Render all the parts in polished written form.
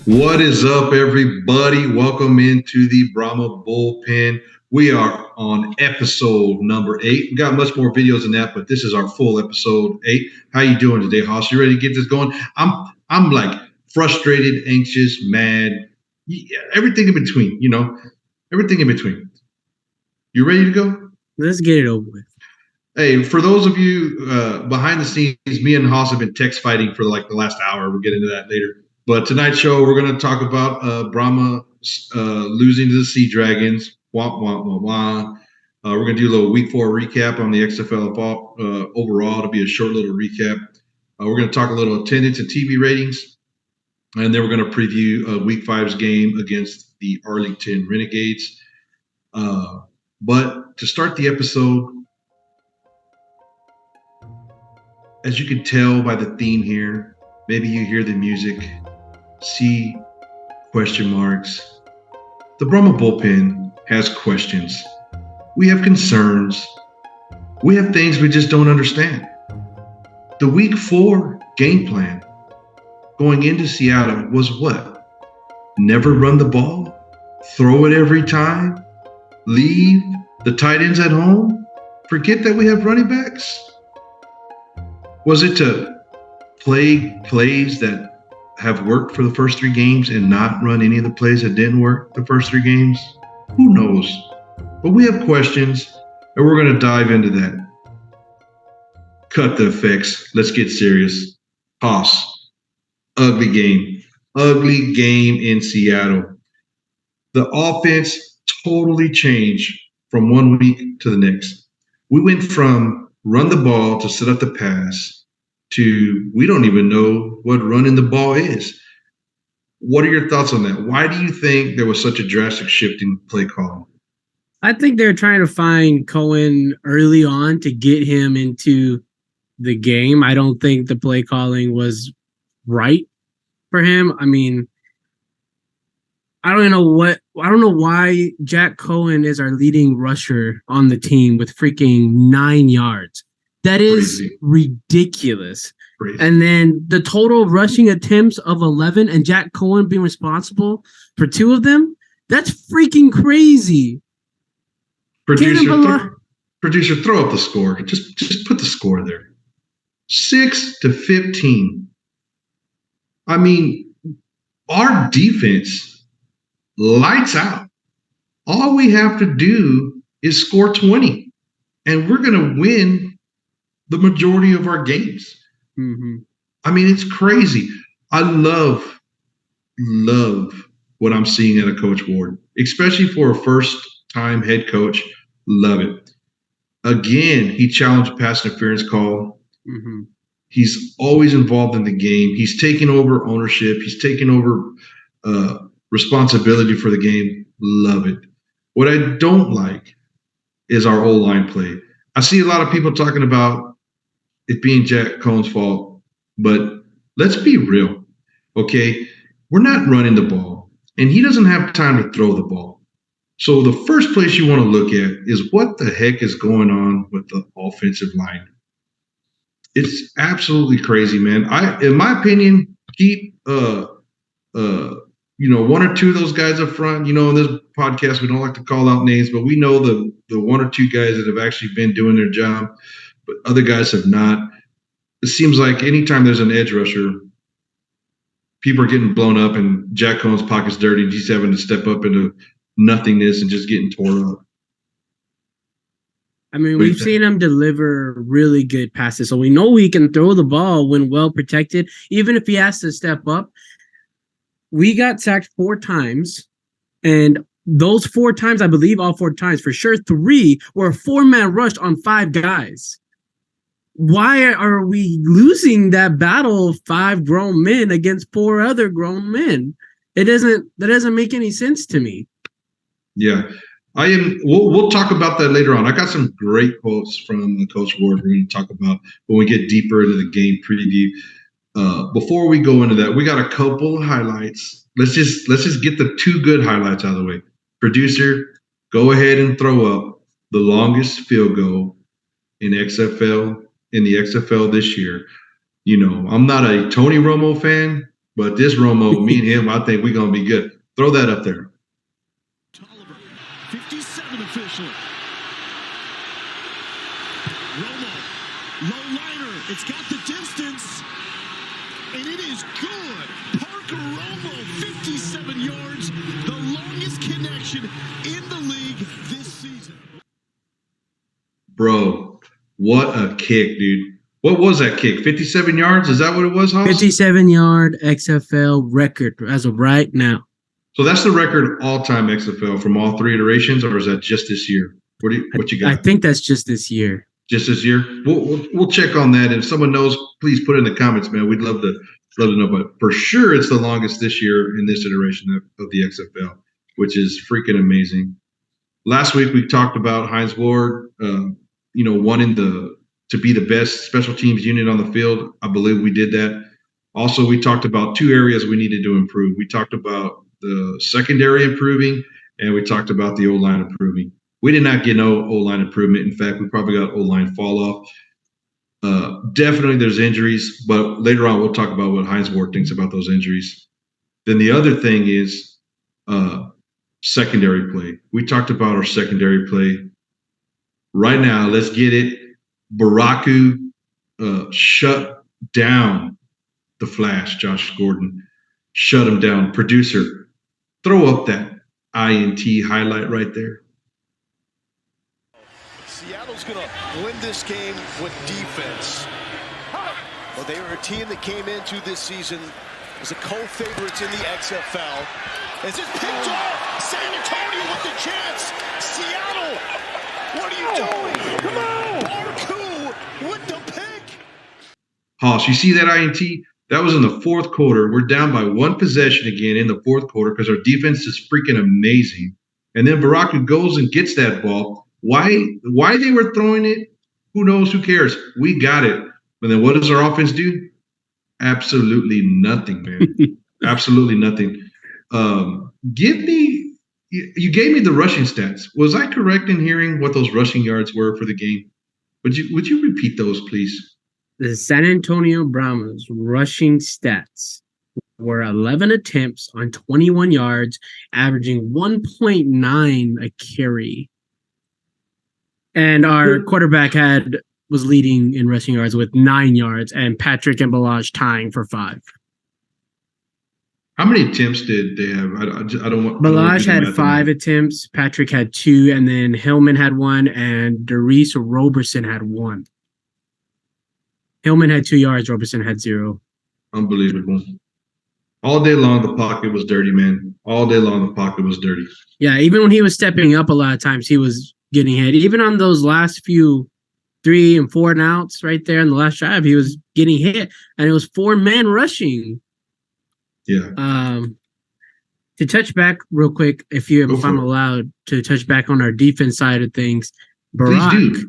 What is up, everybody? Welcome into the Brahma Bullpen. We are on episode number 8. We got much more videos than that, but this is our full episode 8. How you doing today, Hoss? You ready to get this going? I'm like frustrated, anxious, mad, everything in between. Everything in between. You ready to go? Let's get it over with. Hey, for those of you behind the scenes, me and Hoss have been text fighting for like the last hour. We'll get into that later. But tonight's show, we're going to talk about Brahma losing to the Sea Dragons. Wah, wah, wah, wah. We're going to do a little Week 4 recap on the XFL overall. It'll be a short little recap. We're going to talk a little attendance and TV ratings. And then we're going to preview Week 5's game against the Arlington Renegades. But to start the episode, as you can tell by the theme here, maybe you hear the music, see question marks. The Brahma Bullpen has questions. We have concerns. We have things we just don't understand. The Week 4 game plan going into Seattle was what? Never run the ball? Throw it every time? Leave the tight ends at home? Forget that we have running backs? Was it to play plays that have worked for the first 3 games and not run any of the plays that didn't work the first 3 games? Who knows? But we have questions, and we're going to dive into that. Cut the effects. Let's get serious. Hoss. Ugly game. Ugly game in Seattle. The offense totally changed from one week to the next. We went from run the ball to set up the pass to we don't even know what running the ball is. What are your thoughts on that? Why do you think there was such a drastic shift in play calling? I think they're trying to find Cohen early on to get him into the game. I don't think the play calling was right for him. I mean, I don't know why Jack Cohen is our leading rusher on the team with freaking 9 yards. That is crazy. Ridiculous. Crazy. And then the total rushing attempts of 11 and Jack Cohen being responsible for 2 of them, that's freaking crazy. Producer, throw up the score. Just put the score there. 6-15. I mean, our defense lights out. All we have to do is score 20, and we're going to win the majority of our games. Mm-hmm. I mean, it's crazy. I love what I'm seeing out of Coach Ward, especially for a first-time head coach. Love it. Again, he challenged a pass interference call. Mm-hmm. He's always involved in the game. He's taken over ownership. He's taken over responsibility for the game. Love it. What I don't like is our O-line play. I see a lot of people talking about it being Jack Cohen's fault, but let's be real, okay? We're not running the ball, and he doesn't have time to throw the ball. So the first place you want to look at is what the heck is going on with the offensive line. It's absolutely crazy, man. In my opinion, keep 1 or 2 of those guys up front. In this podcast, we don't like to call out names, but we know the 1 or 2 guys that have actually been doing their job, but other guys have not. It seems like anytime there's an edge rusher, people are getting blown up and Jack Cohen's pocket's dirty and he's having to step up into nothingness and just getting torn up. I mean, we've seen him deliver really good passes, so we know he can throw the ball when well protected, even if he has to step up. We got sacked 4 times, and those 4 times, I believe all 4 times, for sure 3 were a 4-man rush on 5 guys. Why are we losing that battle of 5 grown men against 4 other grown men? That doesn't make any sense to me. Yeah. We'll talk about that later on. I got some great quotes from Coach Ward we're going to talk about when we get deeper into the game preview. Before we go into that, we got a couple of highlights. Let's just get the 2 good highlights out of the way. Producer, go ahead and throw up the longest field goal in the XFL this year. I'm not a Tony Romo fan, But this Romo, me and him, I think we're going to be good. Throw that up there. Tolliver, 57 official. Romo, low liner. It's got the distance. And it is good. Parker Romo, 57 yards. The longest connection in the league this season. Bro, what a kick, dude. What was that kick? 57 yards? Is that what it was, Hoss? 57-yard XFL record as of right now. So that's the record all-time XFL from all three iterations, or is that just this year? What you got? I think that's just this year. Just this year? We'll check on that. If someone knows, please put it in the comments, man. We'd love to know. But for sure, it's the longest this year in this iteration of the XFL, which is freaking amazing. Last week we talked about Hines Ward, wanting to be the best special teams unit on the field. I believe we did that. Also, we talked about two areas we needed to improve. We talked about the secondary improving, and we talked about the O-line improving. We did not get no O-line improvement. In fact, we probably got O-line fall off. Definitely there's injuries, but later on we'll talk about what Hines Ward thinks about those injuries. Then the other thing is secondary play. We talked about our secondary play. Right now, let's get it. Baraku shut down the Flash, Josh Gordon. Shut him down. Producer, throw up that INT highlight right there. Seattle's going to win this game with defense. Well, they were a team that came into this season as a co-favorites in the XFL. As it's picked off, San Antonio with the chance. Seattle, what are you doing? Come on! Barku with the pick. Hoss, you see that INT? That was in the fourth quarter. We're down by one possession again in the fourth quarter because our defense is freaking amazing. And then Baraku goes and gets that ball. Why they were throwing it? Who knows? Who cares? We got it. And then what does our offense do? Absolutely nothing, man. Absolutely nothing. You gave me the rushing stats. Was I correct in hearing what those rushing yards were for the game? Would you repeat those, please? The San Antonio Brahmas rushing stats were 11 attempts on 21 yards, averaging 1.9 a carry. And our quarterback was leading in rushing yards with 9 yards, and Patrick and Balazs tying for 5. How many attempts did they have? I don't want. Balazs had 5 attempts, Patrick had 2, and then Hillman had 1, and Darius Roberson had 1. Hillman had 2 yards, Roberson had 0. Unbelievable. All day long, the pocket was dirty, man. All day long, the pocket was dirty. Yeah, even when he was stepping up a lot of times, he was getting hit. Even on those last few 3 and 4 and outs right there in the last drive, he was getting hit. And it was 4-man rushing. Yeah. To touch back real quick, if I'm allowed to touch back on our defense side of things, Barack,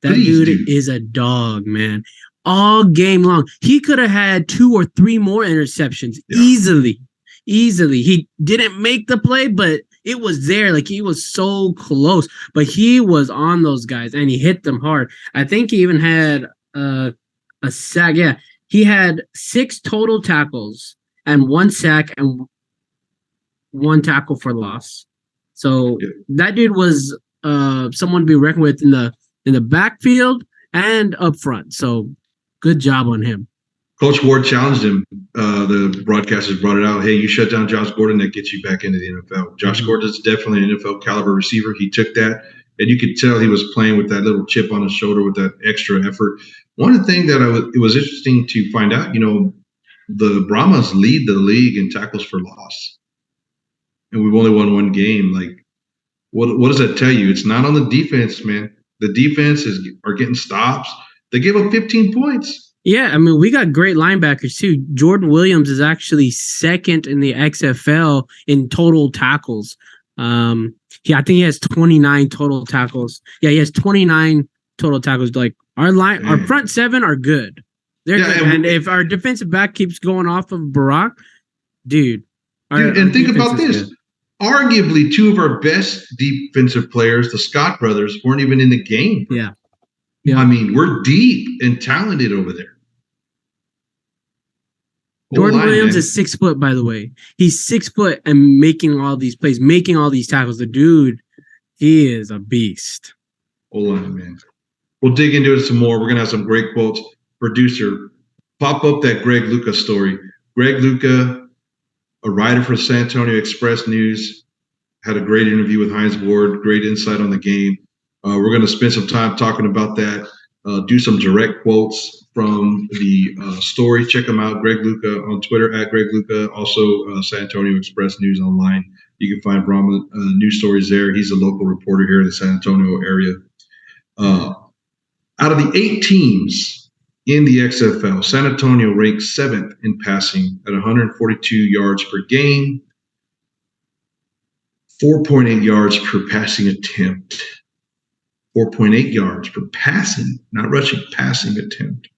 that dude is a dog, man. All game long. He could have had 2 or 3 more interceptions easily. He didn't make the play, but it was there. Like, he was so close, but he was on those guys and he hit them hard. I think he even had a sack. Yeah, he had 6 total tackles and 1 sack and 1 tackle for loss. So that dude was someone to be reckoned with in the backfield and up front. So good job on him. Coach Ward challenged him. The broadcasters brought it out. Hey, you shut down Josh Gordon, that gets you back into the NFL. Josh Gordon is definitely an NFL caliber receiver. He took that, and you could tell he was playing with that little chip on his shoulder with that extra effort. One of the things that it was interesting to find out, the Brahmas lead the league in tackles for loss, and we've only won 1 game. Like, what does that tell you? It's not on the defense, man. The defense are getting stops. They gave up 15 points. Yeah, I mean, we got great linebackers too. Jordan Williams is actually 2nd in the XFL in total tackles. I think he has 29 total tackles. Yeah, he has 29 total tackles. Like, our front 7 are good. They're good. And if our defensive back keeps going off of Barack, dude. And think about this. Good. Arguably, 2 of our best defensive players, the Scott brothers, weren't even in the game. Yeah. I mean, we're deep and talented over there. Jordan Williams is 6 foot, by the way. He's 6 foot and making all these plays, making all these tackles. The dude, he is a beast. O-line, man. We'll dig into it some more. We're going to have some great quotes. Producer, pop up that Greg Luca story. Greg Luca, a writer for San Antonio Express News, had a great interview with Hines Ward, great insight on the game. We're going to spend some time talking about that, do some direct quotes from the story. Check him out, Greg Luca on Twitter, at Greg Luca, also San Antonio Express News online. You can find Brahma news stories there. He's a local reporter here in the San Antonio area. Out of the 8 teams in the XFL, San Antonio ranks 7th in passing at 142 yards per game, 4.8 yards per passing attempt. 4.8 yards per passing, not rushing, passing attempt.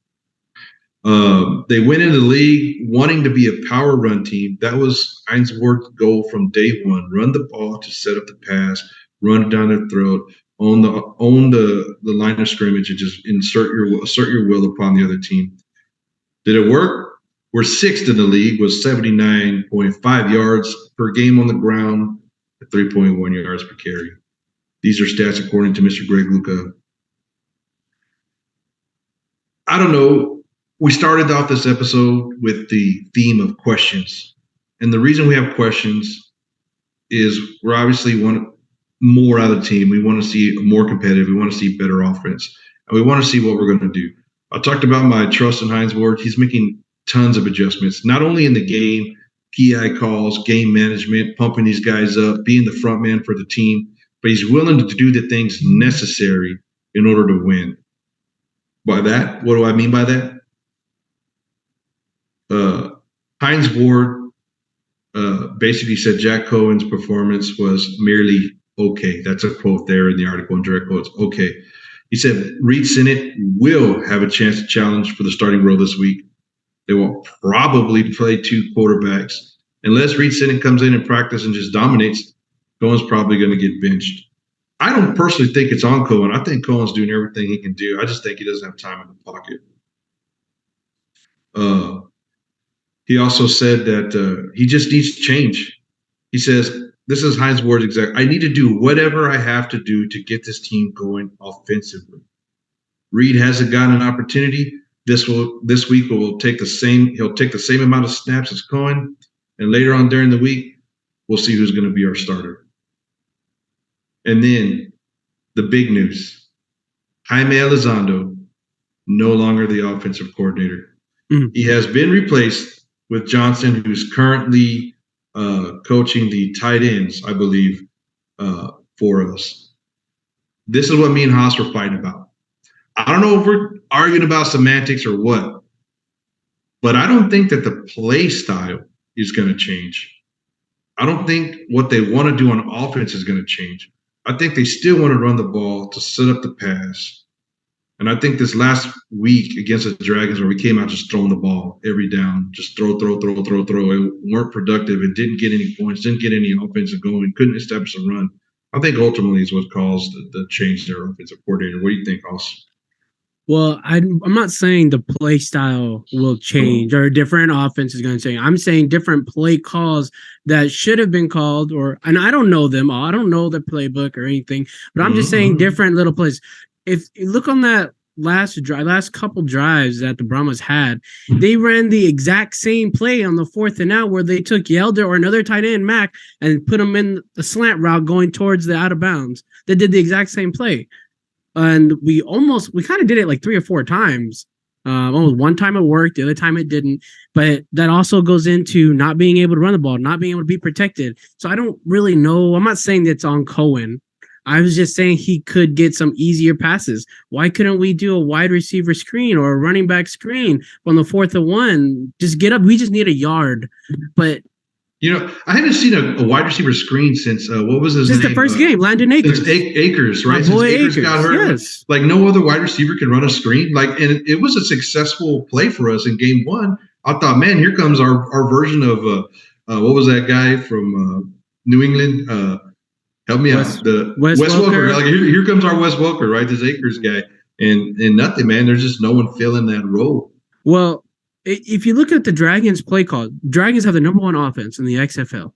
They went into the league wanting to be a power run team. That was Hines Ward's goal from day one. Run the ball to set up the pass, run it down their throat, own the line of scrimmage, and just assert your will upon the other team. Did it work? We're 6th in the league with 79.5 yards per game on the ground, 3.1 yards per carry. These are stats according to Mr. Greg Luca. I don't know. We started off this episode with the theme of questions. And the reason we have questions is we're obviously want more out of the team. We want to see more competitive. We want to see better offense. And we want to see what we're going to do. I talked about my trust in Hines Ward. He's making tons of adjustments, not only in the game, PI calls, game management, pumping these guys up, being the front man for the team, but he's willing to do the things necessary in order to win. By that, what do I mean by that? Hines Ward basically said Jack Cohen's performance was merely okay. That's a quote there in the article in direct quotes. Okay. He said Reed Sinnett will have a chance to challenge for the starting role this week. They will probably play 2 quarterbacks. Unless Reed Sinnett comes in practice and just dominates, Cohen's probably going to get benched. I don't personally think it's on Cohen. I think Cohen's doing everything he can do. I just think he doesn't have time in the pocket. He also said that he just needs to change. He says, this is Hines Ward's exact. I need to do whatever I have to do to get this team going offensively. Reed hasn't gotten an opportunity. This week he'll take the same amount of snaps as Cohen, and later on during the week, we'll see who's going to be our starter. And then the big news: Jaime Elizondo, no longer the offensive coordinator. He has been replaced with Johnson, who's currently coaching the tight ends, I believe, for us. This is what me and Haas were fighting about. I don't know if we're arguing about semantics or what, but I don't think that the play style is going to change. I don't think what they want to do on offense is going to change. I think they still want to run the ball to set up the pass. And I think this last week against the Dragons, where we came out just throwing the ball every down, just throw, and weren't productive and didn't get any points, didn't get any offensive going, couldn't establish a run. I think ultimately is what caused the change their offensive coordinator. What do you think, Hoss? Well, I'm not saying the play style will change or a different offense is going to change. I'm saying different play calls that should have been called, and I don't know them all. I don't know the playbook or anything, but I'm just saying different little plays. If you look on that last couple drives that the Brahmas had, they ran the exact same play on the 4th and out where they took Yelder or another tight end, Mac, and put them in the slant route going towards the out of bounds. They did the exact same play. And we kind of did it like 3 or 4 times. Almost one time it worked, the other time it didn't. But that also goes into not being able to run the ball, not being able to be protected. So I don't really know. I'm not saying that's on Cohen. I was just saying he could get some easier passes. Why couldn't we do a wide receiver screen or a running back screen on the 4th and 1? Just get up. We just need a yard. But I haven't seen a wide receiver screen since what was his name? Just the first game, Landon Akers. It's Akers, right? My boy Since Akers got hurt, yes. Like no other wide receiver can run a screen. And it was a successful play for us in game 1. I thought, man, here comes our version of what was that guy from New England? Help me out. The Wes Welker. Like here comes our Wes Welker, right? This Akers guy, and nothing, man. There's just no one filling that role. Well, if you look at the Dragons play call, Dragons have the number one offense in the XFL.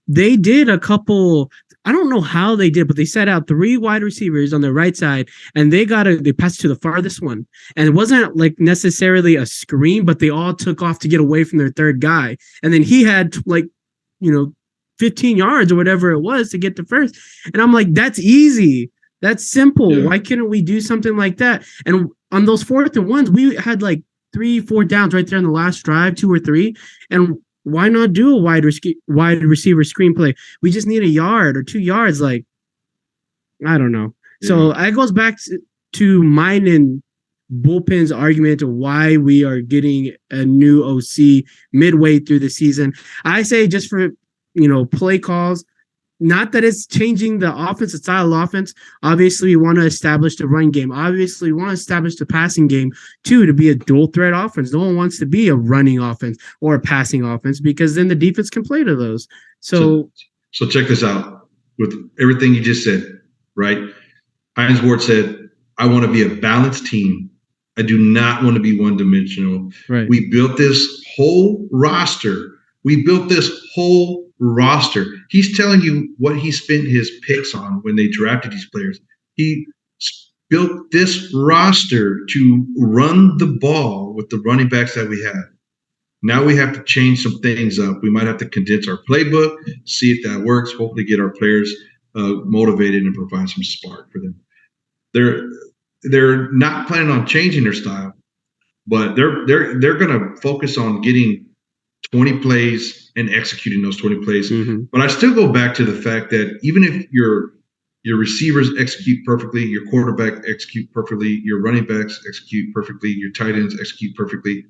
They did a couple. I don't know how they did, but they set out 3 wide receivers on the right side, and they passed to the farthest one. And it wasn't like necessarily a screen, but they all took off to get away from their third guy. And then he had 15 yards or whatever it was to get to first. And I'm like, that's easy. That's simple. Yeah. Why couldn't we do something like that? And on those 4th and 1s, we had like 3-4 downs right there in the last drive, 2 or 3. And why not do a wide receiver screenplay? We just need a yard or 2 yards. Like, I don't know. Yeah. So that goes back to mine and Bullpen's argument of why we are getting a new OC midway through the season. I say just for, play calls, not that it's changing the offense, the style of offense. Obviously, we want to establish the run game. Obviously, we want to establish the passing game, too, to be a dual threat offense. No one wants to be a running offense or a passing offense because then the defense can play to those. So check this out. With everything you just said, right? Hines Ward said, I want to be a balanced team. I do not want to be one-dimensional. Right. We built this whole roster. He's telling you what he spent his picks on when they drafted these players. He built this roster to run the ball with the running backs that we had. Now we have to change some things up. We might have to condense our playbook, see if that works, hopefully get our players motivated and provide some spark for them. They're not planning on changing their style, but they're going to focus on getting 20 plays and executing those 20 plays. Mm-hmm. But I still go back to the fact that even if your receivers execute perfectly, your quarterback execute perfectly, your running backs execute perfectly, your tight ends execute perfectly,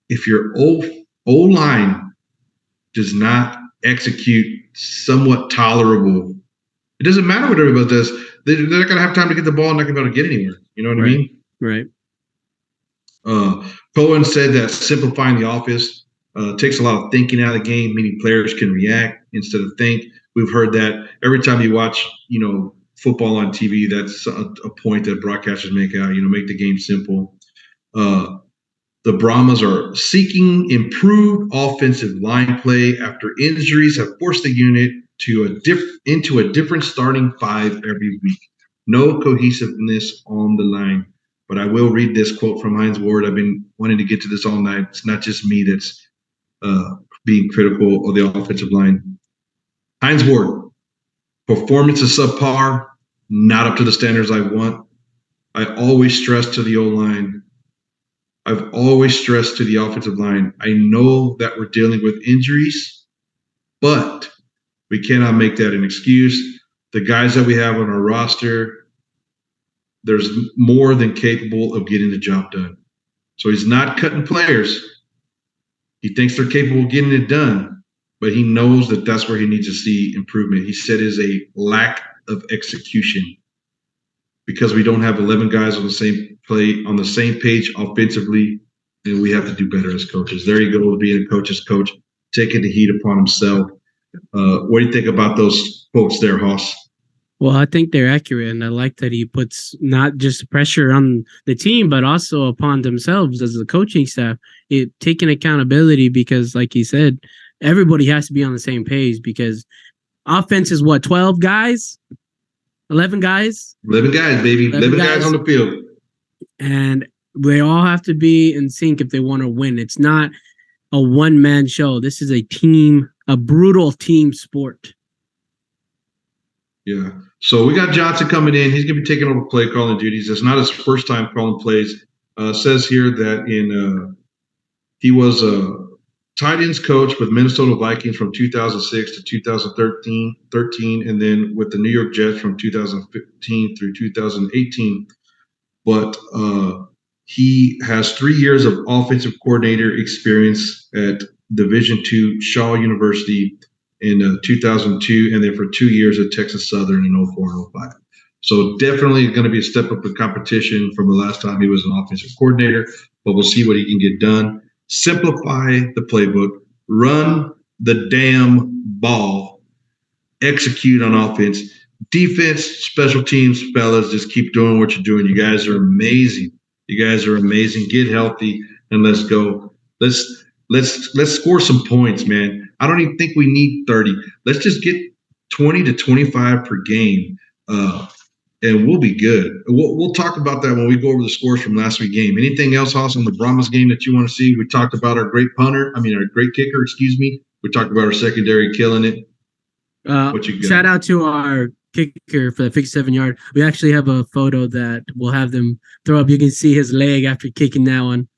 if your O-line does not execute somewhat tolerable, it doesn't matter what everybody does. They're not going to have time to get the ball and not going to be able to get anywhere. You know what I mean? Right. Cohen said that simplifying the offense takes a lot of thinking out of the game, meaning players can react instead of think. We've heard that every time you watch, football on TV. That's a point that broadcasters make out. Make the game simple. The Brahmas are seeking improved offensive line play after injuries have forced the unit into a different starting 5 every week. No cohesiveness on the line. But I will read this quote from Hines Ward. I've been wanting to get to this all night. It's not just me that's being critical of the offensive line. Hines Ward, performance is subpar, not up to the standards I want. I always stress to the O-line. I've always stressed to the offensive line. I know that we're dealing with injuries, but we cannot make that an excuse. The guys that we have on our roster, there's more than capable of getting the job done. So he's not cutting players. He thinks they're capable of getting it done, but he knows that that's where he needs to see improvement. He said is a lack of execution because we don't have 11 guys on the same page offensively, and we have to do better as coaches. There you go, being a coach's coach, taking the heat upon himself. What do you think about those quotes there, Hoss? Well, I think they're accurate, and I like that he puts not just pressure on the team, but also upon themselves as the coaching staff, taking accountability because, like he said, everybody has to be on the same page because offense is what, 12 guys? 11 guys? 11 guys, baby. 11 guys on the field. And they all have to be in sync if they want to win. It's not a one-man show. This is a brutal team sport. Yeah. So we got Johnson coming in. He's going to be taking over play calling duties. It's not his first time calling plays. Says here that he was a tight ends coach with Minnesota Vikings from 2006 to 2013, and then with the New York Jets from 2015 through 2018. But he has 3 years of offensive coordinator experience at Division II Shaw University in 2002, and then for 2 years at Texas Southern in 04 and 05. So definitely going to be a step up in competition from the last time he was an offensive coordinator, but we'll see what he can get done. Simplify the playbook, run the damn ball, execute on offense. Defense, special teams, fellas, just keep doing what you're doing. You guys are amazing. Get healthy. and let's go. Let's score some points, man. I don't even think we need 30. Let's just get 20 to 25 per game, and we'll be good. We'll talk about that when we go over the scores from last week's game. Anything else, Hoss, on the Brahmas game that you want to see? We talked about our great our great kicker, excuse me. We talked about our secondary killing it. What you got? Shout out to our kicker for the 57-yard. We actually have a photo that we'll have them throw up. You can see his leg after kicking that one.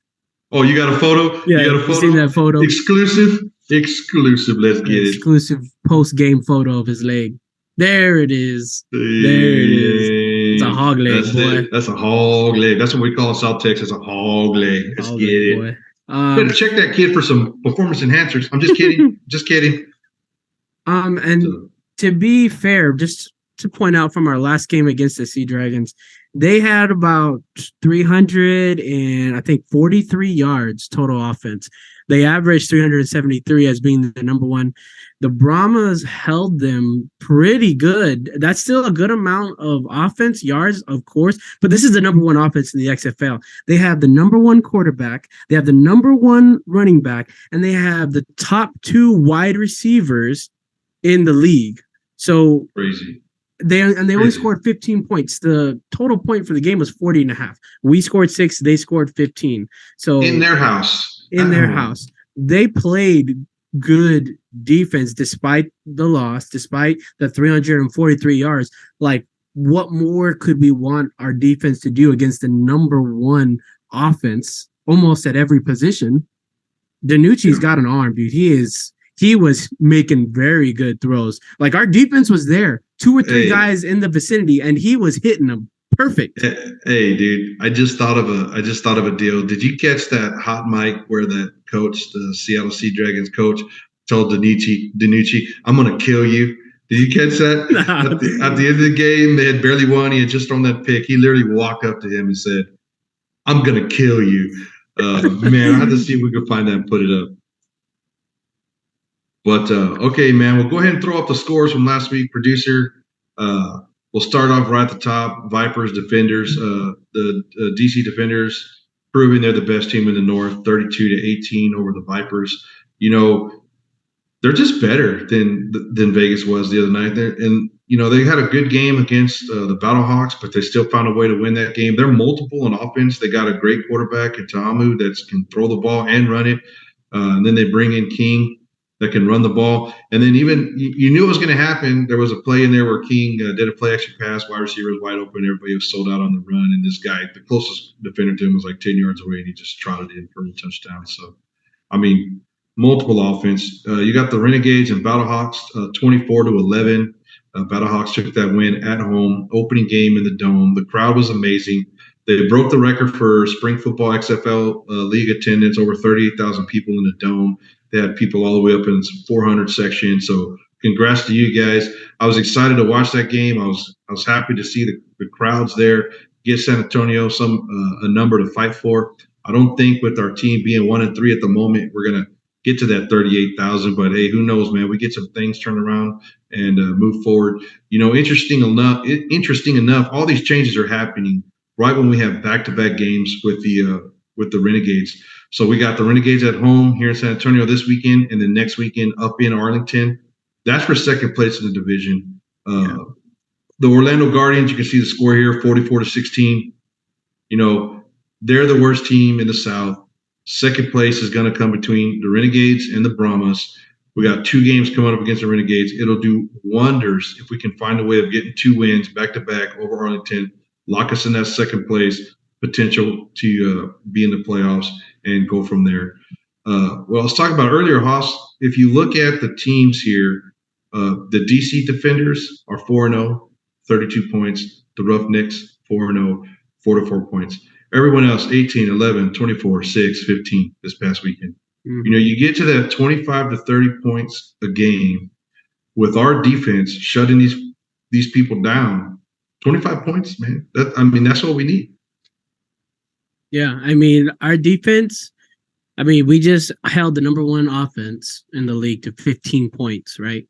Oh, you got a photo? Yeah, you got a photo? Seen that photo? Exclusive. Let's get it. Exclusive post-game photo of his leg. There it is. There it is. It's a hog leg, boy. That's a hog leg. That's what we call in South Texas, a hog leg. Let's get it. Boy. Better check that kid for some performance enhancers. I'm just kidding. Just kidding. And to be fair, just to point out from our last game against the Sea Dragons, they had about 343 yards total offense. They averaged 373 as being the number one. The Brahmas held them pretty good. That's still a good amount of offense yards, of course, but this is the number one offense in the XFL. They have the number one quarterback, they have the number one running back, and they have the top two wide receivers in the league. So crazy. They only scored 15 points. The total point for the game was 40.5. We scored 6, they scored 15. So in their house. They played good defense despite the loss, despite the 343 yards. Like, what more could we want our defense to do against the number one offense almost at every position? Danucci's got an arm, dude. He was making very good throws. Like, our defense was there, 2 or 3 guys in the vicinity, and he was hitting them perfect. Hey, dude, I just thought of a deal. Did you catch that hot mic where the coach, the Seattle Sea Dragons coach, told Danucci, "I'm gonna kill you"? Did you catch that? At the end of the game, they had barely won. He had just thrown that pick. He literally walked up to him and said, "I'm gonna kill you." Man, I had to see if we could find that and put it up. But okay, man, we'll go ahead and throw up the scores from last week, producer. We'll start off right at the top. Vipers, Defenders, the DC Defenders proving they're the best team in the North, 32-18 over the Vipers. You know, they're just better than Vegas was the other night. They had a good game against the Battlehawks, but they still found a way to win that game. They're multiple in offense. They got a great quarterback in Ta'amu that can throw the ball and run it. And then they bring in King that can run the ball. And then even you knew it was going to happen. There was a play in there where King did a play action pass, wide receiver was wide open, everybody was sold out on the run, and this guy, the closest defender to him, was like 10 yards away, and he just trotted in for a touchdown. So, I mean, multiple offense. You got the Renegades and Battlehawks, 24-11. Battlehawks took that win at home, opening game in the Dome. The crowd was amazing. They broke the record for spring football XFL league attendance, over 38,000 people in the Dome. They had people all the way up in 400 section. So congrats to you guys. I was excited to watch that game. I was happy to see the crowds there, give San Antonio a number to fight for. I don't think with our team being 1-3 at the moment, we're going to get to that 38,000. But hey, who knows, man? We get some things turned around and move forward. You know, interesting enough, all these changes are happening right when we have back-to-back games with the Renegades. So we got the Renegades at home here in San Antonio this weekend, and then next weekend up in Arlington. That's for second place in the division. The Orlando Guardians, you can see the score here, 44-16. You know, they're the worst team in the South. Second place is going to come between the Renegades and the Brahmas. We got 2 games coming up against the Renegades. It'll do wonders if we can find a way of getting 2 wins back-to-back over Arlington, lock us in that second place, potential to be in the playoffs and go from there. Well, I was talking about earlier, Haas, if you look at the teams here, the DC Defenders are 4-0, 32 points. The Roughnecks, 4-0, 44 points. Everyone else, 18, 11, 24, 6, 15 this past weekend. Mm-hmm. You know, you get to that 25 to 30 points a game with our defense shutting these people down. 25 points, man. That's what we need. Yeah, I mean, our defense, we just held the number one offense in the league to 15 points, right?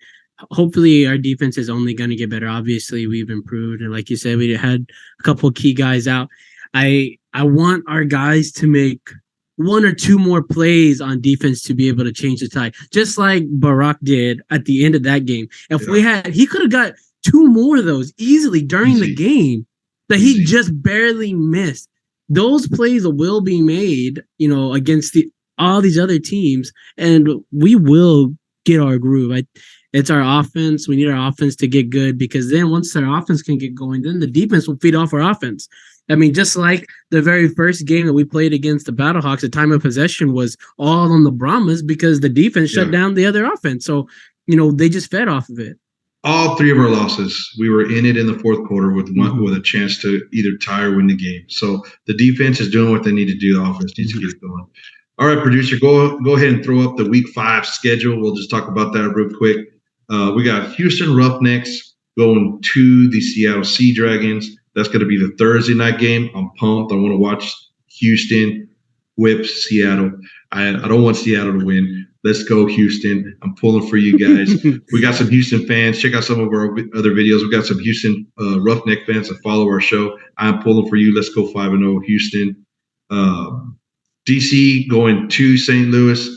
Hopefully our defense is only going to get better. Obviously, we've improved. And like you said, we had a couple of key guys out. I want our guys to make one or two more plays on defense to be able to change the tide, just like Barack did at the end of that game. If he could have got two more of those easily during the game that he just barely missed. Those plays will be made, against all these other teams, and we will get our groove. It's our offense. We need our offense to get good, because then once our offense can get going, then the defense will feed off our offense. I mean, just like the very first game that we played against the Battlehawks, the time of possession was all on the Brahmas because the defense shut down the other offense. So, they just fed off of it. All three of our losses, we were in it in the fourth quarter with a chance to either tie or win the game. So the defense is doing what they need to do. The offense needs to get going. All right, producer, go ahead and throw up the Week 5 schedule. We'll just talk about that real quick. We got Houston Roughnecks going to the Seattle Sea Dragons. That's going to be the Thursday night game. I'm pumped. I want to watch Houston whip Seattle. I don't want Seattle to win. Let's go, Houston. I'm pulling for you guys. We got some Houston fans. Check out some of our other videos. We got some Houston Roughneck fans that follow our show. I'm pulling for you. Let's go 5-0 Houston. DC going to St. Louis.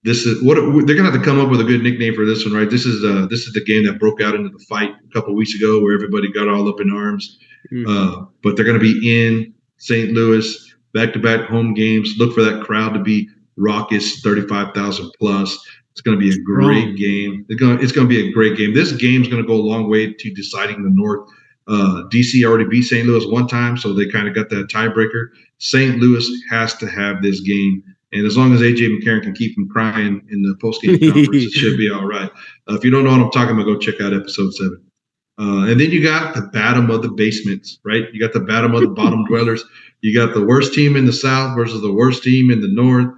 This is what they're gonna have to come up with a good nickname for this one, right? This is the game that broke out into the fight a couple of weeks ago, where everybody got all up in arms. But they're gonna be in St. Louis, back-to-back home games. Look for that crowd to be raucous, 35,000 plus. It's gonna be a great game. It's gonna be a great game. This game's gonna go a long way to deciding the North. DC already beat St. Louis one time, so they kind of got that tiebreaker. St. Louis has to have this game. And as long as A.J. McCarron can keep him crying in the post-game conference, it should be all right. If you don't know what I'm talking about, go check out episode 7. And then you got the bottom of the basements, right? You got the bottom of the bottom dwellers. You got the worst team in the South versus the worst team in the North.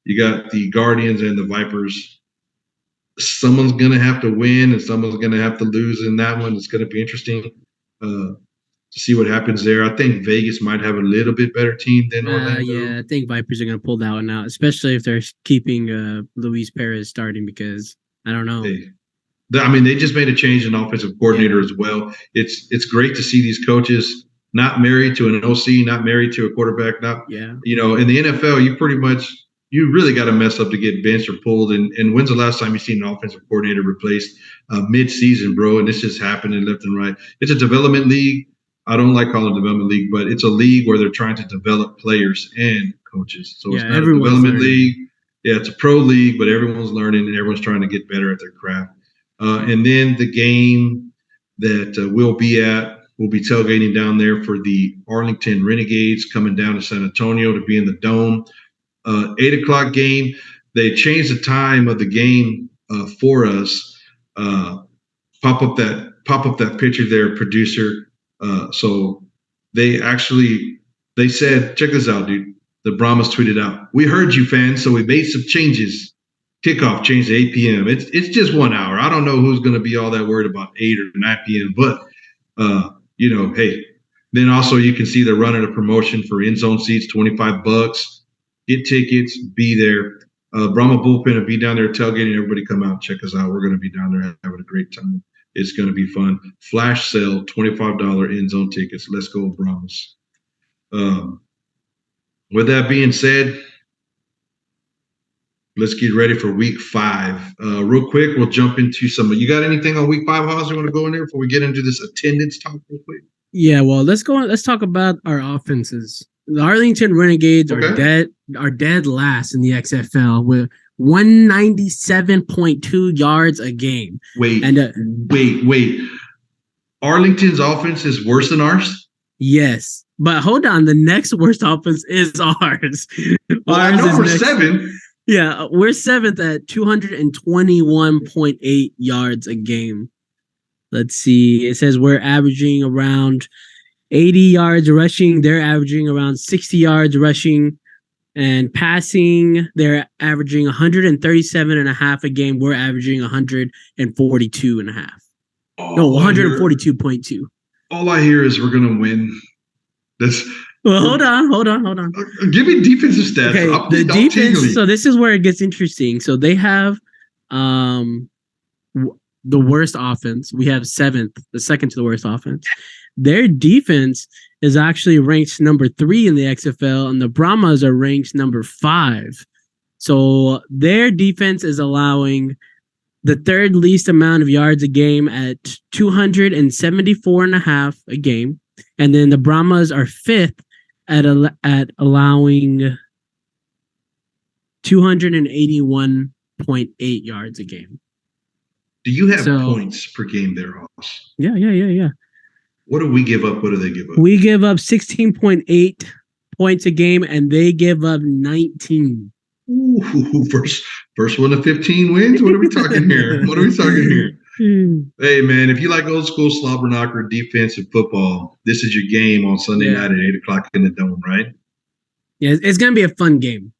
You got the Guardians and the Vipers. Someone's going to have to win and someone's going to have to lose in that one. It's going to be interesting to see what happens there. I think Vegas might have a little bit better team than Orlando. Yeah, I think Vipers are going to pull that one out, especially if they're keeping Luis Perez starting, because I don't know. They just made a change in offensive coordinator as well. It's great to see these coaches not married to an OC, not married to a quarterback. In the NFL, you really got to mess up to get benched or pulled. And when's the last time you seen an offensive coordinator replaced mid-season, bro? And this just happening left and right. It's a development league. I don't like calling it a development league, but it's a league where they're trying to develop players and coaches. So it's not a development league. Yeah, it's a pro league, but everyone's learning and everyone's trying to get better at their craft. And then the game that we'll be tailgating down there for the Arlington Renegades, coming down to San Antonio to be in the Dome. 8 o'clock game. They changed the time of the game for us. Pop up that picture there, producer. So they said, check this out, dude. The Brahmas tweeted out, "We heard you, fans, so we made some changes. Kickoff changed to 8 p.m. It's just 1 hour. I don't know who's going to be all that worried about 8 or 9 p.m. But hey. Then also you can see they're running a promotion for end zone seats, $25. Get tickets, be there. Brahma Bullpen will be down there tailgating. Everybody come out, check us out. We're going to be down there having a great time. It's going to be fun. Flash sale, $25 end zone tickets. Let's go, Brahmas." With that being said, let's get ready for Week 5. Real quick, we'll jump into some. You got anything on Week 5, Haas? You want to go in there before we get into this attendance talk real quick? Yeah, well, let's go on. Let's talk about our offenses. The Arlington Renegades are dead last in the XFL with 197.2 yards a game. Wait. Arlington's offense is worse than ours? Yes. But hold on, the next worst offense is ours. Well, I know we're 7th. Yeah, we're 7th at 221.8 yards a game. Let's see. It says we're averaging around 80 yards rushing. They're averaging around 60 yards rushing. And passing, they're averaging 137.5 a game. We're averaging 142.5. 142.2. All I hear is we're going to win. Well, hold on. Give me defensive stats. Okay, the defense. So this is where it gets interesting. So they have, the worst offense. We have 7th, the second to the worst offense. Their defense is actually ranked number 3 in the XFL, and the Brahmas are ranked number 5. So their defense is allowing the 3rd least amount of yards a game at 274.5 a game. And then the Brahmas are 5th at allowing 281.8 yards a game. Do you have points per game there, Hoss? Yeah. What do we give up? What do they give up? We give up 16.8 points a game, and they give up 19. Ooh, first one to 15 wins? What are we talking here? Hey, man, if you like old school slobber knocker defensive football, this is your game on Sunday night at 8 o'clock in the Dome, right? Yeah, it's going to be a fun game.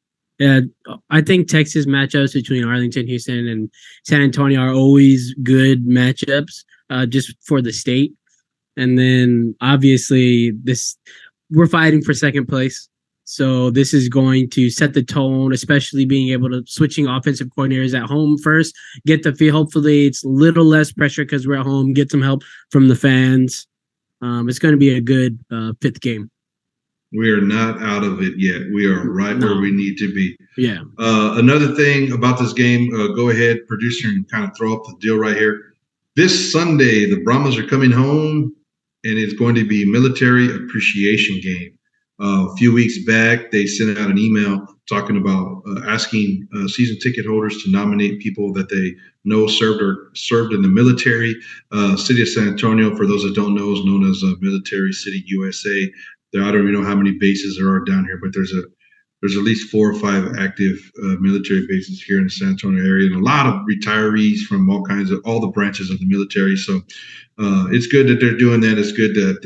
I think Texas matchups between Arlington, Houston, and San Antonio are always good matchups just for the state. And then, obviously, we're fighting for second place. So this is going to set the tone, especially being able to switching offensive coordinators at home first, get the feel. Hopefully it's a little less pressure because we're at home, get some help from the fans. It's going to be a good 5th game. We are not out of it yet. We are right where we need to be. Yeah. Another thing about this game, go ahead, producer, and kind of throw up the deal right here. This Sunday, the Brahmas are coming home, and it's going to be military appreciation game. A few weeks back, they sent out an email talking about asking season ticket holders to nominate people that they know served in the military. City of San Antonio, for those that don't know, is known as Military City USA. I don't even know how many bases there are down here, but there's at least 4 or 5 active military bases here in the San Antonio area, and a lot of retirees from all the branches of the military. So it's good that they're doing that. It's good that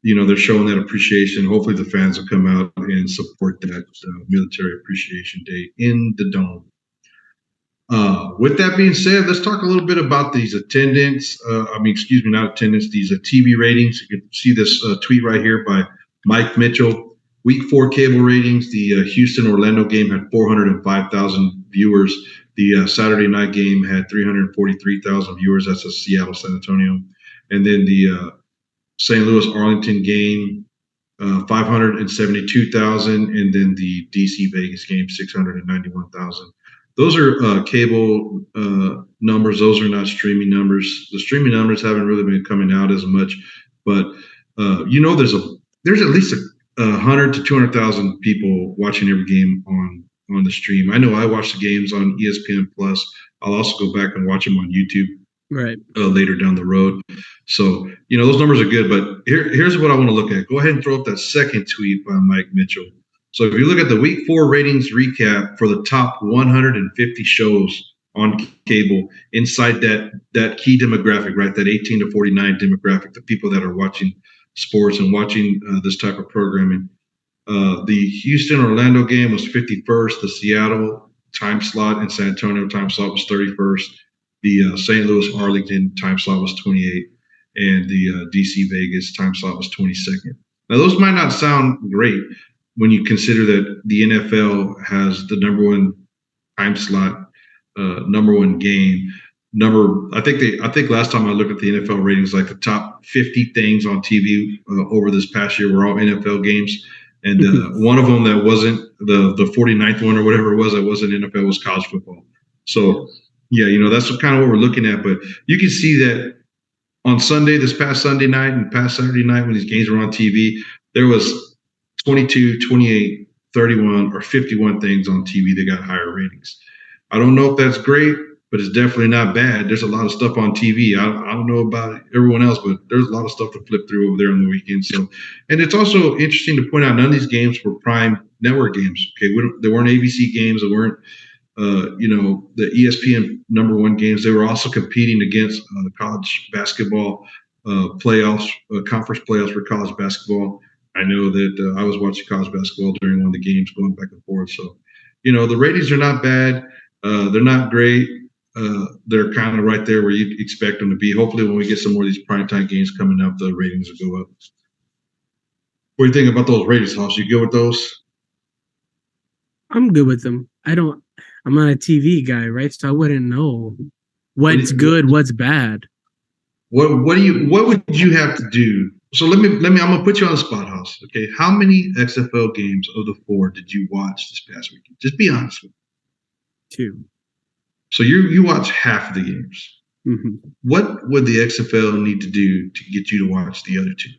they're showing that appreciation. Hopefully the fans will come out and support that Military Appreciation Day in the Dome. With that being said, let's talk a little bit about these attendance. Not attendance, these TV ratings. You can see this tweet right here by Mike Mitchell. Week 4 cable ratings. The Houston-Orlando game had 405,000 viewers. The Saturday night game had 343,000 viewers. That's a Seattle-San Antonio. And then the St. Louis-Arlington game, 572,000, and then the DC-Vegas game, 691,000. Those are cable numbers. Those are not streaming numbers. The streaming numbers haven't really been coming out as much, but there's at least 100 to 200,000 people watching every game on the stream. I know I watch the games on ESPN Plus. I'll also go back and watch them on YouTube. Right. Later down the road. So, those numbers are good, but here's what I want to look at. Go ahead and throw up that second tweet by Mike Mitchell. So if you look at the week 4 ratings recap for the top 150 shows on cable inside that key demographic, right? That 18 to 49 demographic, the people that are watching sports and watching this type of programming. The Houston-Orlando game was 51st. The Seattle time slot and San Antonio time slot was 31st. The St. Louis-Arlington time slot was 28th, and the DC-Vegas time slot was 22nd. Now, those might not sound great when you consider that the NFL has the number 1 time slot, number 1 game. I think last time I looked at the NFL ratings, like the top 50 things on TV over this past year were all NFL games. And one of them that wasn't the 49th one or whatever it was that wasn't NFL was college football. So, yeah, that's kind of what we're looking at. But you can see that on Sunday, this past Sunday night and past Saturday night when these games were on TV, there was 22, 28, 31, or 51 things on TV that got higher ratings. I don't know if that's great, but it's definitely not bad. There's a lot of stuff on TV. I don't know about everyone else, but there's a lot of stuff to flip through over there on the weekend. So, and it's also interesting to point out none of these games were prime network games. Okay, there weren't ABC games. There weren't the ESPN number 1 games. They were also competing against the college basketball playoffs, conference playoffs for college basketball. I know that I was watching college basketball during one of the games going back and forth. So, the ratings are not bad. They're not great. They're kind of right there where you'd expect them to be. Hopefully when we get some more of these primetime games coming up, the ratings will go up. What do you think about those ratings, Hoss? You good with those? I'm good with them. I'm not a TV guy, right? So I wouldn't know what's good, what's bad. What would you have to do? So let me I'm gonna put you on the spot, House. Okay, how many XFL games of the 4 did you watch this past weekend? Just be honest with me. 2. So you watch half of the games. Mm-hmm. What would the XFL need to do to get you to watch the other 2?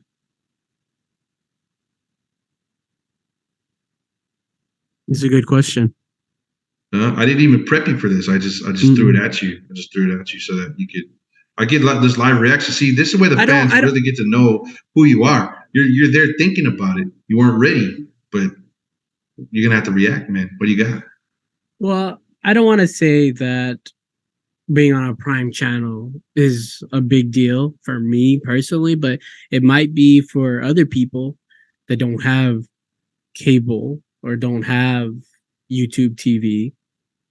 It's a good question. I didn't even prep you for this. I just threw it at you. I just threw it at you so that you could. I get this live reaction. See, this is where the fans really get to know who you are. You're there thinking about it. You weren't ready, but you're gonna have to react, man. What do you got? Well, I don't want to say that being on a prime channel is a big deal for me personally, but it might be for other people that don't have cable or don't have YouTube TV.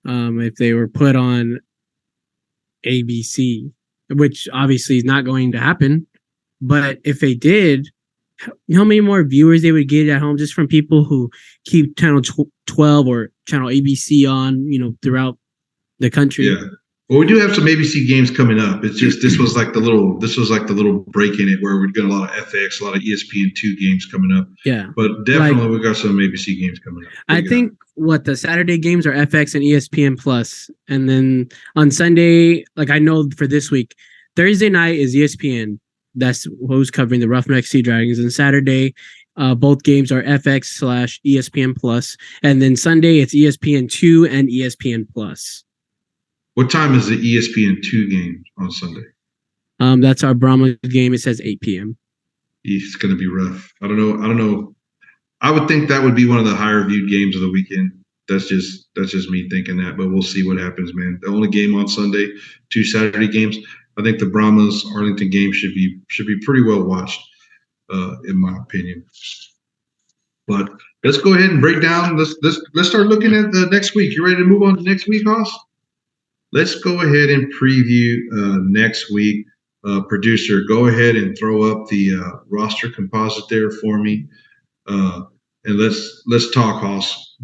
If they were put on ABC, which obviously is not going to happen, but if they did, you know how many more viewers they would get at home just from people who keep channel 12 or channel ABC on, throughout the country. Yeah. Well, we do have some ABC games coming up. It's just this was like the little break in it where we're getting a lot of FX, a lot of ESPN2 games coming up. Yeah. But definitely we got some ABC games coming up. I think the Saturday games are FX and ESPN Plus. And then on Sunday, like I know for this week, Thursday night is ESPN. That's who's covering the Rough Neck Sea Dragons. And Saturday, both games are FX/ESPN Plus. And then Sunday, it's ESPN2 and ESPN Plus. What time is the ESPN2 game on Sunday? That's our Brahma game. It says 8 p.m. It's going to be rough. I don't know. I would think that would be one of the higher viewed games of the weekend. That's just me thinking that, but we'll see what happens, man. The only game on Sunday, 2 Saturday games. I think the Brahmas Arlington game should be pretty well watched, in my opinion. But let's go ahead and break down. Let's start looking at the next week. You ready to move on to next week, Hoss? Let's go ahead and preview next week. Producer, go ahead and throw up the roster composite there for me, and let's talk, Hoss.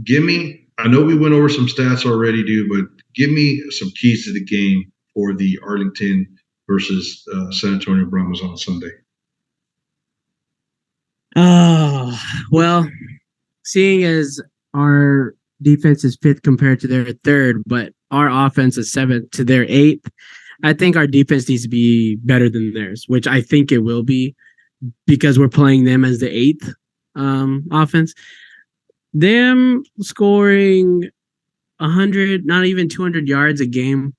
I know we went over some stats already, dude, but give me some keys to the game for the Arlington versus San Antonio Brahmas on Sunday. Oh, well, seeing as our defense is 5th compared to their 3rd, but our offense is 7th to their 8th, I think our defense needs to be better than theirs, which I think it will be because we're playing them as the 8th offense. Them scoring 100, not even 200 yards a game,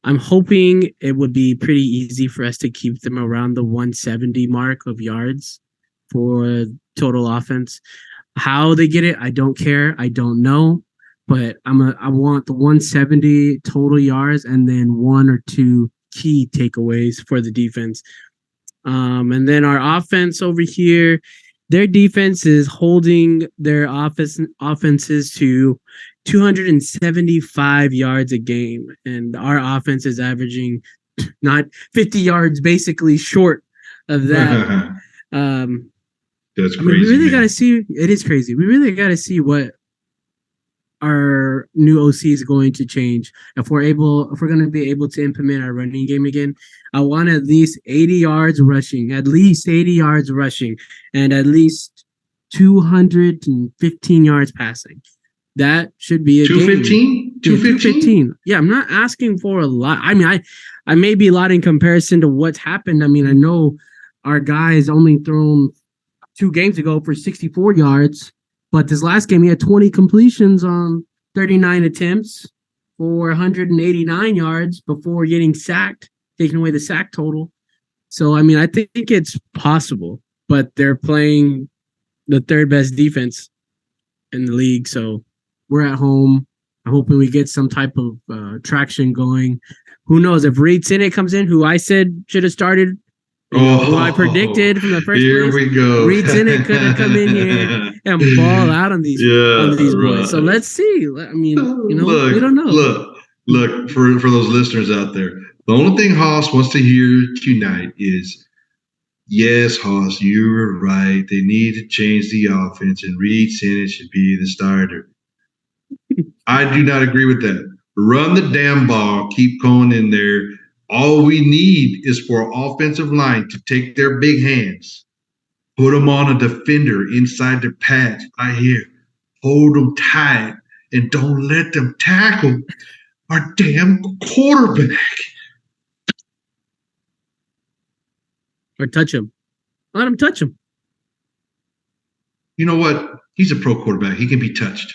I'm hoping it would be pretty easy for us to keep them around the 170 mark of yards for total offense. How they get it, I don't care. I don't know. But I want the 170 total yards and then 1 or 2 key takeaways for the defense. And then our offense over here, their defense is holding their offenses to 275 yards a game. And our offense is averaging not 50 yards, basically short of that. That's crazy. We really got to see. It is crazy. We really got to see what our new OC is going to change. If we're going to be able to implement our running game again, I want at least 80 yards rushing, and at least 215 yards passing. That should be a 215? 215. Yeah, I'm not asking for a lot. I mean, I may be a lot in comparison to what's happened. I mean, I know our guys only thrown 2 games ago for 64 yards. But this last game, he had 20 completions on 39 attempts for 189 yards before getting sacked, taking away the sack total. So, I mean, I think it's possible, but they're playing the 3rd best defense in the league. So we're at home. I'm hoping we get some type of traction going. Who knows if Reed Sinnett comes in, who I said should have started, who I predicted from the first here place. We go. Reed Sinnett could have come in here and ball out on these boys. So let's see. I mean, we don't know. Look for those listeners out there. The only thing Haas wants to hear tonight is, yes, Haas, you were right. They need to change the offense, and Reed Sinnett should be the starter. I do not agree with that. Run the damn ball. Keep going in there. All we need is for an offensive line to take their big hands, put them on a defender inside their pads right here, hold them tight, and don't let them tackle our damn quarterback. Or touch him. Let him touch him. You know what? He's a pro quarterback. He can be touched.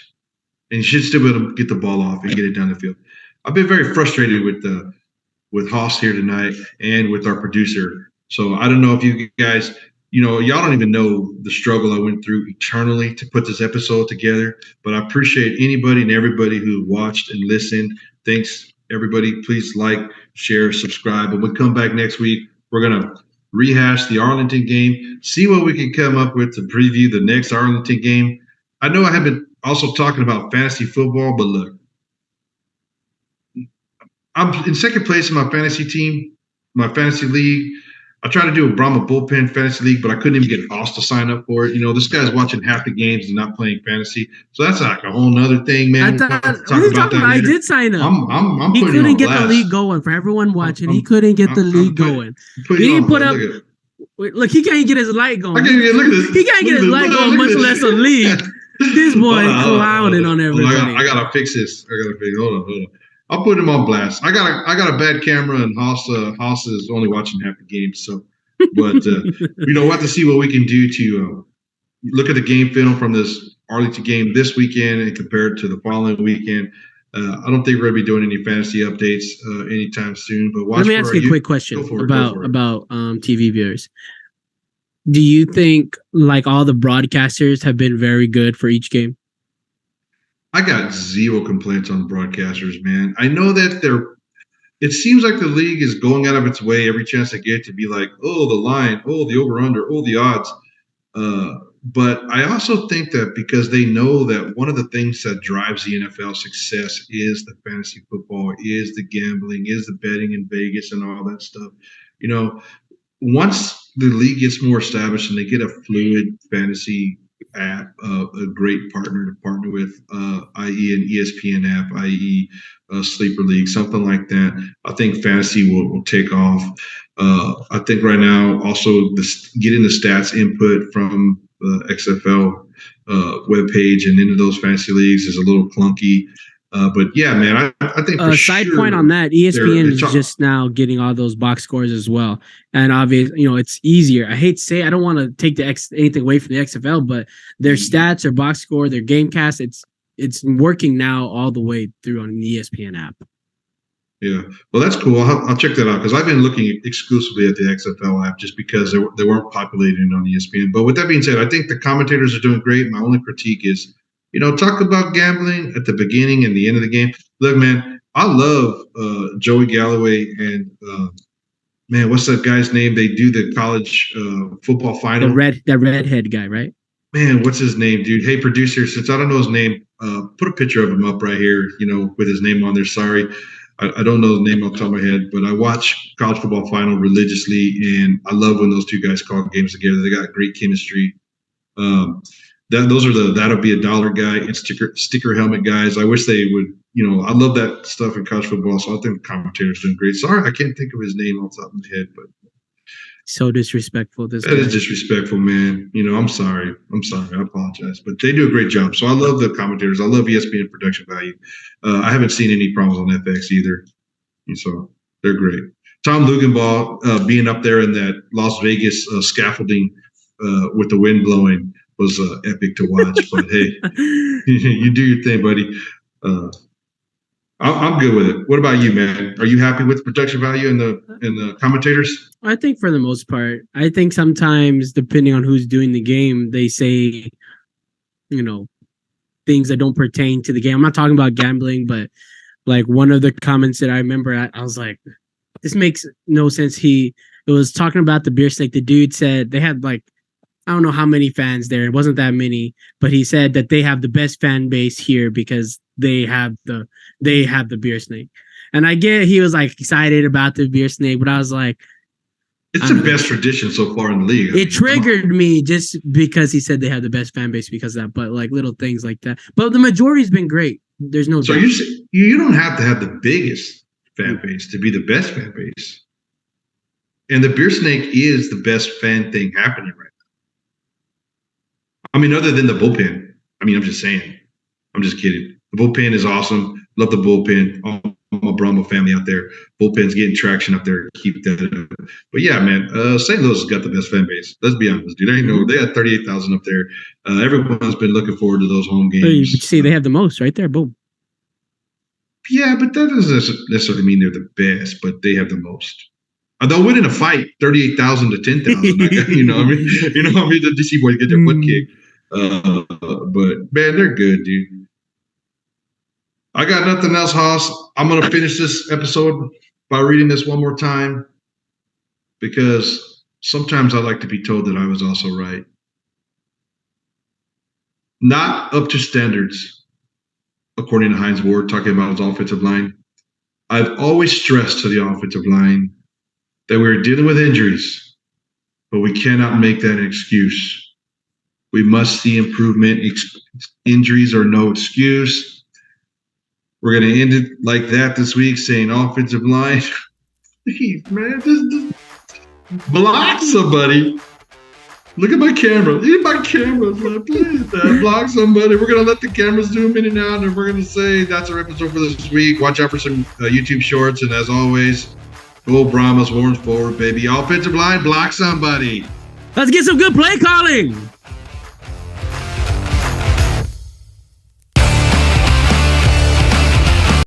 And he should still be able to get the ball off and get it down the field. I've been very frustrated with Haas here tonight and with our producer. So I don't know if you guys, y'all don't even know the struggle I went through eternally to put this episode together. But I appreciate anybody and everybody who watched and listened. Thanks, everybody. Please like, share, subscribe. When we come back next week, we're going to rehash the Arlington game, see what we can come up with to preview the next Arlington game. I know I have been also talking about fantasy football, but look, I'm in second place in my fantasy team, my fantasy league. I tried to do a Brahma Bullpen fantasy league, but I couldn't even get Hoss to sign up for it. This guy's watching half the games and not playing fantasy. So that's like a whole nother thing, man. I did sign up. I'm he putting couldn't get blast. the league going for everyone watching. He couldn't get the league going. He didn't put up. Look, he can't get his light going. He can't get his light going, much less a league. This boy clowning on everybody. I gotta fix this. Hold on. I'll put him on blast. I got a bad camera, and Haas is only watching half the game. So, but we'll have to see what we can do to look at the game film from this Arlington game this weekend and compare it to the following weekend. I don't think we're gonna be doing any fantasy updates anytime soon. But let me ask you a quick question about TV viewers. Do you think like all the broadcasters have been very good for each game? I got zero complaints on broadcasters, man. I know that it seems like the league is going out of its way every chance they get to be like, oh, the line, oh, the over-under, oh, the odds. But I also think that because they know that one of the things that drives the NFL success is the fantasy football, is the gambling, is the betting in Vegas and all that stuff. Once the league gets more established and they get a fluid fantasy app, a great partner to partner with, i.e. an ESPN app, i.e. a sleeper league, something like that, I think fantasy will take off. I think right now also getting the stats input from the XFL webpage and into those fantasy leagues is a little clunky. But yeah, man, I think for side point on that, ESPN is just now getting all those box scores as well. And obviously, it's easier. I hate to say, I don't want to take anything away from the XFL, but their stats, their box score, their game cast, it's working now all the way through on the ESPN app. Yeah, well, that's cool. I'll check that out because I've been looking exclusively at the XFL app just because they weren't populating on ESPN. But with that being said, I think the commentators are doing great. My only critique is, talk about gambling at the beginning and the end of the game. Look, man, I love Joey Galloway and man, what's that guy's name? They do the college football final. The redhead guy, right? Man, what's his name, dude? Hey, producer, since I don't know his name, put a picture of him up right here, with his name on there. Sorry, I don't know the name off the top of my head, but I watch college football final religiously, and I love when those two guys call games together. They got great chemistry. Those are that'll be a dollar guy and sticker helmet guys. I wish they would, I love that stuff in college football. So I think the commentators doing great. Sorry, I can't think of his name off the top of my head, but so disrespectful. That is disrespectful, man. I'm sorry. I apologize, but they do a great job. So I love the commentators. I love ESPN production value. I haven't seen any problems on FX either. So they're great. Tom Lugenbaugh being up there in that Las Vegas scaffolding with the wind blowing was epic to watch. But hey, you do your thing, buddy. I'm good with it. What about you, man? Are you happy with the production value and the commentators? I think for the most part. I think sometimes, depending on who's doing the game, they say, things that don't pertain to the game. I'm not talking about gambling, but like one of the comments that I remember, I was like, this makes no sense. It was talking about the beer snake. The dude said they had like, I don't know how many fans there. It wasn't that many, but he said that they have the best fan base here because they have the beer snake. And I get he was like excited about the beer snake, but I was like, It's the best tradition so far in the league. It triggered me just because he said they have the best fan base because of that, but like little things like that. But the majority's been great. There's no So doubt. you don't have to have the biggest fan base to be the best fan base. And the beer snake is the best fan thing happening right now. I mean, other than the bullpen. I mean, I'm just saying. I'm just kidding. The bullpen is awesome. Love the bullpen. All my Brahma family out there. Bullpen's getting traction up there. Keep that up. But yeah, man, St. Louis has got the best fan base. Let's be honest, dude. They got 38,000 up there. Everyone's been looking forward to those home games. You see, they have the most right there. Boom. Yeah, but that doesn't necessarily mean they're the best, but they have the most. They'll win in a fight 38,000 to 10,000. You know what I mean? The DC boys get their butt kicked. But man, they're good, dude. I got nothing else, Haas. I'm gonna finish this episode by reading this one more time because sometimes I like to be told that I was also right. Not up to standards, according to Hines Ward, talking about his offensive line. I've always stressed to the offensive line that we're dealing with injuries, but we cannot make that an excuse. We must see improvement. Injuries are no excuse. We're going to end it like that this week, saying offensive line. Please, man, just block somebody. Look at my camera. Look at my cameras. Please, block somebody. We're going to let the cameras zoom in and out, and we're going to say that's our episode for this week. Watch out for some YouTube shorts, and as always, go Brahmas, horns forward, baby. Offensive line, block somebody. Let's get some good play calling.